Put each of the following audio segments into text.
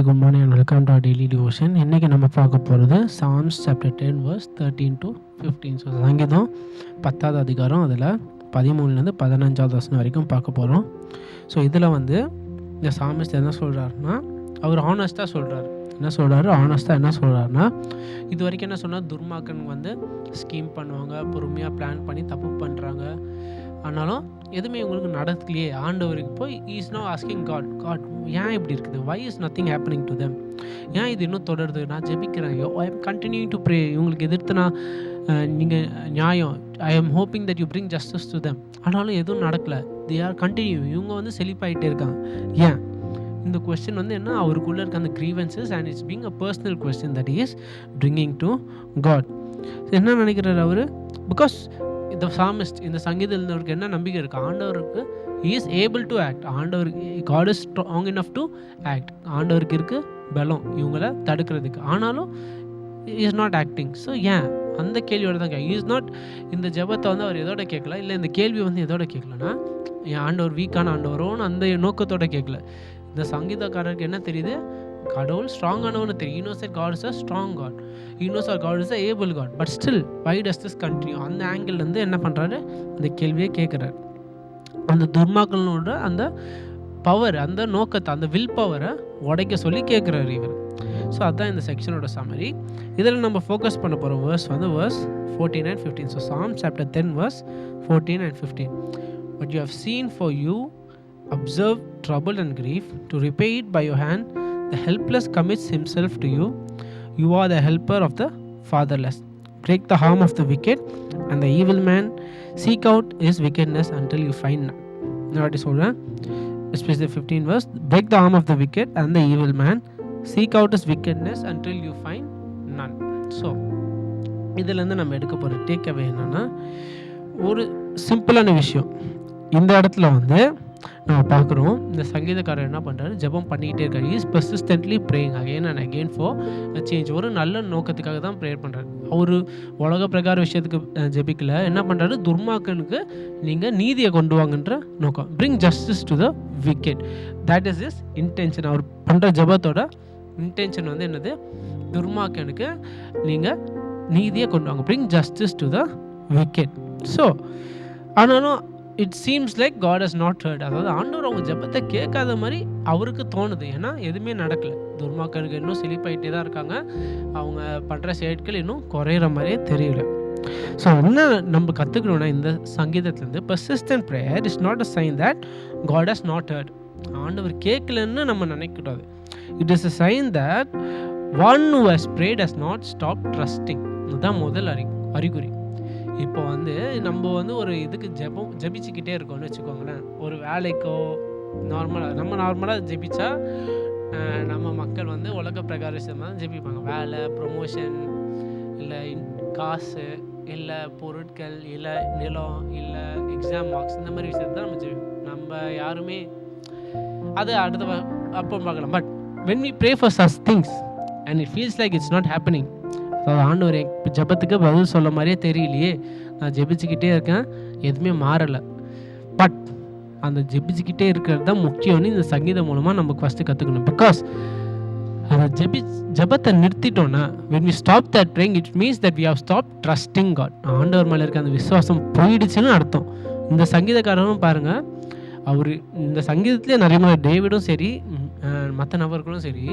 Good morning and welcome to daily devotion. இன்றைக்கி நம்ம பார்க்க போகிறது Psalms chapter 10 verse 13 to 15. So சங்கீதம் 10வது அதிகாரம் அதில் 13லேருந்து 15வது வசனம் வரைக்கும் பார்க்க போகிறோம். ஸோ இதில் இந்த சாமிஸ்ட் என்ன சொல்கிறாருன்னா, அவர் ஆனஸ்ட்டாக சொல்கிறார். என்ன சொல்கிறாருன்னா இது வரைக்கும் என்ன சொன்னால், துர்மாக்கன் ஸ்கீம் பண்ணுவாங்க, பொறுமையாக பிளான் பண்ணி தப்பு பண்ணுறாங்க. ஆனாலும் எதுவுமே இவங்களுக்கு நடக்கலையே. ஆண்டவருக்கு போய் இஸ் நோ ஆஸ்கிங் காட் ஏன் இப்படி இருக்குது, why is nothing happening to them, ஏன் இது இன்னும் தொடருது, நான் ஜெபிக்கிறேன், I am continuing to pray, இவங்களுக்கு எதிர்த்துனா நீங்கள் நியாயம், I am hoping that you bring justice to them, ஆனாலும் எதுவும் நடக்கலை, தே ஆர் கண்டினியூ, இவங்க செழிப்பாகிட்டே இருக்காங்க. ஏன் இந்த கொஸ்டின் என்ன, அவருக்குள்ளே இருக்க அந்த grievances and it's being a personal question that is bringing to God. என்ன நினைக்கிறார் அவர்? பிகாஸ் இந்த சாமிஸ்ட், இந்த சங்கீதத்தினருக்கு என்ன நம்பிக்கை இருக்குது, ஆண்டவருக்கு இஸ் ஏபிள் டு ஆக்ட், ஆண்டவருக்கு God is strong enough to act, ஆண்டவருக்கு இருக்குது பலம் இவங்களை தடுக்கிறதுக்கு, ஆனாலும் இஸ் நாட் ஆக்டிங். ஸோ ஏன் அந்த கேள்வியோடு தான் இஸ் நாட், இந்த ஜெபத்தை அவர் எதோட கேட்கல, இல்லை இந்த கேள்வி எதோட கேட்கலன்னா, என் ஆண்டவர் வீக்கான ஆண்டவரோன்னு அந்த நோக்கத்தோட கேட்கல. இந்த சங்கீதக்காரருக்கு என்ன தெரியுது, கடவுள் ஸ்ட்ராங்கானவனு தெரியும். You knows that God is a strong God, you knows அவர் God is a able God, but still why does this continue, அந்த ஆங்கிள்லேருந்து என்ன பண்ணுறாரு, இந்த கேள்வியை கேட்குறாரு. அந்த துர்மாக்களோட அந்த பவர், அந்த நோக்கத்தை, அந்த வில் பவரை உடைக்க சொல்லி கேட்குறாரு இவர். ஸோ அதுதான் இந்த செக்ஷனோட சம்மரி. இதில் நம்ம ஃபோக்கஸ் பண்ண போகிற verse verse 14 and 15. So Psalm chapter 10 verse 14 and 15. But you have seen, for you observe trouble and grief, to repay it by your hand. The helpless commits himself to you. You are the helper of the fatherless. Break the arm of the wicked and the evil man. Seek out his wickedness until you find none. Now what is சொல்றேன், especially 15 verse. Break the arm of the wicked and the evil man. Seek out his wickedness until you find none. So இதிலேருந்து நம்ம எடுக்க போகிற take away என்னன்னா, ஒரு சிம்பிளான விஷயம். இந்த இடத்துல நம்ம பார்க்குறோம், இந்த சங்கீதக்காரர் என்ன பண்ணுறாரு, ஜெபம் பண்ணிக்கிட்டே இருக்காரு. Is persistently praying again and again for change. ஒரு நல்ல நோக்கத்துக்காக தான் ப்ரேயர் பண்ணுறாரு. அவர் உலக பிரகார விஷயத்துக்கு ஜெபிக்கல. என்ன பண்ணுறாரு, துர்மாக்கனுக்கு நீங்கள் நீதியை கொண்டு வாங்கன்ற நோக்கம், bring justice to the wicked, that is is intention. அவர் பண்ணுற ஜெபத்தோட இன்டென்ஷன் என்னது, துர்மாக்கனுக்கு நீங்கள் நீதியை கொண்டு வாங்க, bring justice to the wicked. So ஆனாலும் it seems like God has not heard, அதாவது ஆண்டவர் அவங்க ஜெபத்தை கேட்காத மாதிரி அவருக்கு தோணுது. ஏன்னா எதுவுமே நடக்கலை, துர்மாக்கருக்கு இன்னும் செழிப்பாயிட்டே தான் இருக்காங்க, அவங்க பண்ணுற செயற்கள் இன்னும் குறையிற மாதிரியே தெரியல. ஸோ என்ன நம்ம கற்றுக்கணும்னா, இந்த சங்கீதத்துலேருந்து persistent prayer is not a sign that God has not heard, ஆண்டவர் கேட்கலன்னு நம்ம நினைக்கக்கூடாது. It is a sign that one who has prayed has not stop trusting. இதுதான் முதல் அறிகுறி. இப்போ நம்ம ஒரு இதுக்கு ஜெபிச்சுக்கிட்டே இருக்கோம்னு வச்சுக்கோங்களேன். ஒரு வேலைக்கோ நார்மலாக ஜெபிச்சா நம்ம மக்கள் உலக பிரகார விஷயமாக தான் ஜெபிப்பாங்க. வேலை, ப்ரொமோஷன், இல்லை காசு, இல்லை பொருட்கள், இல்லை நிலம், இல்லை எக்ஸாம் மார்க்ஸ், இந்த மாதிரி விஷயத்தை தான் நம்ம ஜெபிப்போம். நம்ம யாருமே அது அடுத்த அப்போ பார்க்கலாம். But when we pray for such things and it feels like it's not happening, அதாவது ஆண்டவர் ஜெபத்துக்கு பதில் சொல்ல மாதிரியே தெரியலையே, நான் ஜெபிச்சுக்கிட்டே இருக்கேன், எதுவுமே மாறலை, பட் அந்த ஜெபிச்சுக்கிட்டே இருக்கிறது தான் முக்கியம்னு இந்த சங்கீதம் மூலமாக நம்ம ஃபஸ்ட்டு கற்றுக்கணும். பிகாஸ் அந்த ஜெபத்தை நிறுத்திட்டோன்னா, when we stop that praying, it means that we have stopped trusting God. ஆண்டவர் மேலே இருக்க அந்த விசுவாசம் போயிடுச்சுன்னு அர்த்தம். இந்த சங்கீதக்காரரும் பாருங்கள், அவர் இந்த சங்கீதத்துலேயே நிறைய முறை டேவிடும் சரி, மற்ற நபர்களும் சரி,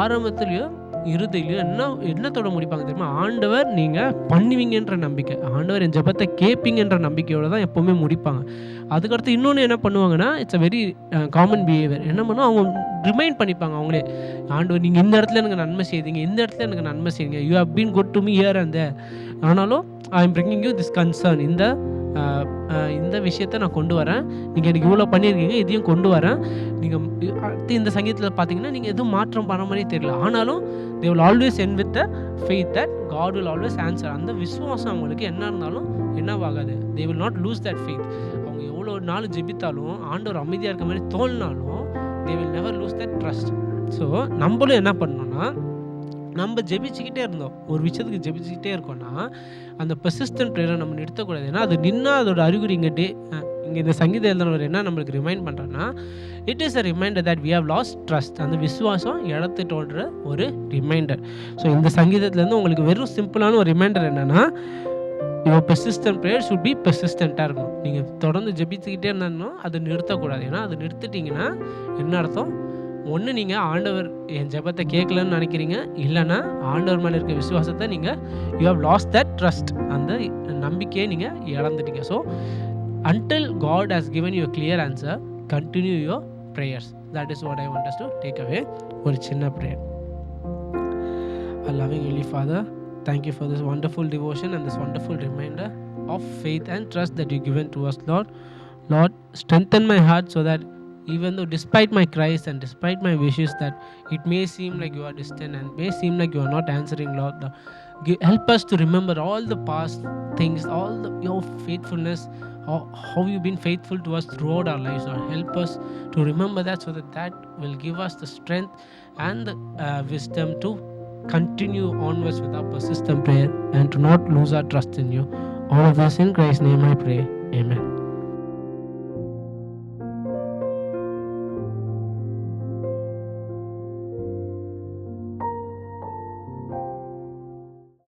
ஆரம்பத்துலேயும் இறுதியிலையும் என்னத்தோட முடிப்பாங்க தெரியுமா, ஆண்டவர் நீங்கள் பண்ணுவீங்கன்ற நம்பிக்கை, ஆண்டவர் என் ஜெபத்தை கேட்பீங்கன்ற நம்பிக்கையோடு தான் எப்போவுமே முடிப்பாங்க. அதுக்கடுத்து இன்னொன்று என்ன பண்ணுவாங்கன்னா, it's a very common behaviour. என்ன பண்ணுவோம், அவங்க ரிமைண்ட் பண்ணிப்பாங்க அவங்களே, ஆண்டவர் நீங்கள் இந்த இடத்துல எனக்கு நன்மை செய்தீங்க, இந்த இடத்துல எனக்கு நன்மை செய்யுங்க, you have been good to me here and there, ஆனாலும் I am bringing you this concern, இந்த விஷயத்தை நான் கொண்டு வரேன், நீங்கள் எனக்கு இவ்வளோ பண்ணியிருக்கீங்க, இதையும் கொண்டு வரேன். நீங்கள் அடுத்து இந்த சங்கீதத்தில் பார்த்தீங்கன்னா நீங்கள் எதுவும் மாற்றம் பண்ண மாதிரியே தெரியல, ஆனாலும் they will always end with the faith that God will always answer. அந்த விசுவாசம் அவங்களுக்கு என்ன இருந்தாலும் என்னவாகாது, they will not lose that faith. அவங்க எவ்வளோ நாள் ஜெபித்தாலும், ஆண்டவர் அமைதியாக இருக்க மாதிரி தோணினாலும், they will never lose that trust. So நம்மளும் என்ன பண்ணணும்னா, நம்ம ஜெபிச்சுக்கிட்டே இருந்தோம், ஒரு விஷயத்துக்கு ஜெபிச்சுக்கிட்டே இருக்கோம்னா, அந்த பெர்சிஸ்டன்ட் ப்ரேயரை நம்ம நிறுத்தக்கூடாது. ஏன்னா அது நின்னா அதோட அறிகுறி இங்கே இந்த சங்கீத எழுதுனவர் என்ன நம்மளுக்கு ரிமைண்ட் பண்ணுறேன்னா, it is a reminder that we have lost trust. அந்த விசுவாசம் இழந்துட்டோன்ற ஒரு ரிமைண்டர். ஸோ இந்த சங்கீதத்துலேருந்து உங்களுக்கு வெறும் சிம்பிளான ஒரு ரிமைண்டர் என்னென்னா, your persistent prayer should be பெர்சிஸ்டண்ட்டாக இருக்கணும். நீங்கள் தொடர்ந்து ஜெபிச்சுக்கிட்டே இருந்தாலும் அது நிறுத்தக்கூடாது. ஏன்னா அது நிறுத்திட்டிங்கன்னா என்ன அர்த்தம்? ஒன்று நீங்கள் ஆண்டவர் என் ஜெபத்தை கேட்கலன்னு நினைக்கிறீங்க, இல்லைன்னா ஆண்டவர் மேலே இருக்க விசுவாசத்தை நீங்கள் you have lost that trust, அந்த நம்பிக்கையை நீங்கள் இழந்துட்டீங்க. So until God has given you a clear answer, continue your prayers. That is what I want us to take away. ஒரு சின்ன prayer. Our loving Heavenly Father, thank you for this wonderful devotion and this wonderful reminder of faith and trust that you given to us, Lord. Lord, strengthen my heart so that even though despite my cries and despite my wishes that it may seem like you are distant and may seem like you are not answering, Lord, help us to remember all the past things, your faithfulness, how you've been faithful to us throughout our lives. Lord, help us to remember that so that will give us the strength and the wisdom to continue onwards with our persistent prayer and to not lose our trust in you. All of this in Christ's name I pray. Amen.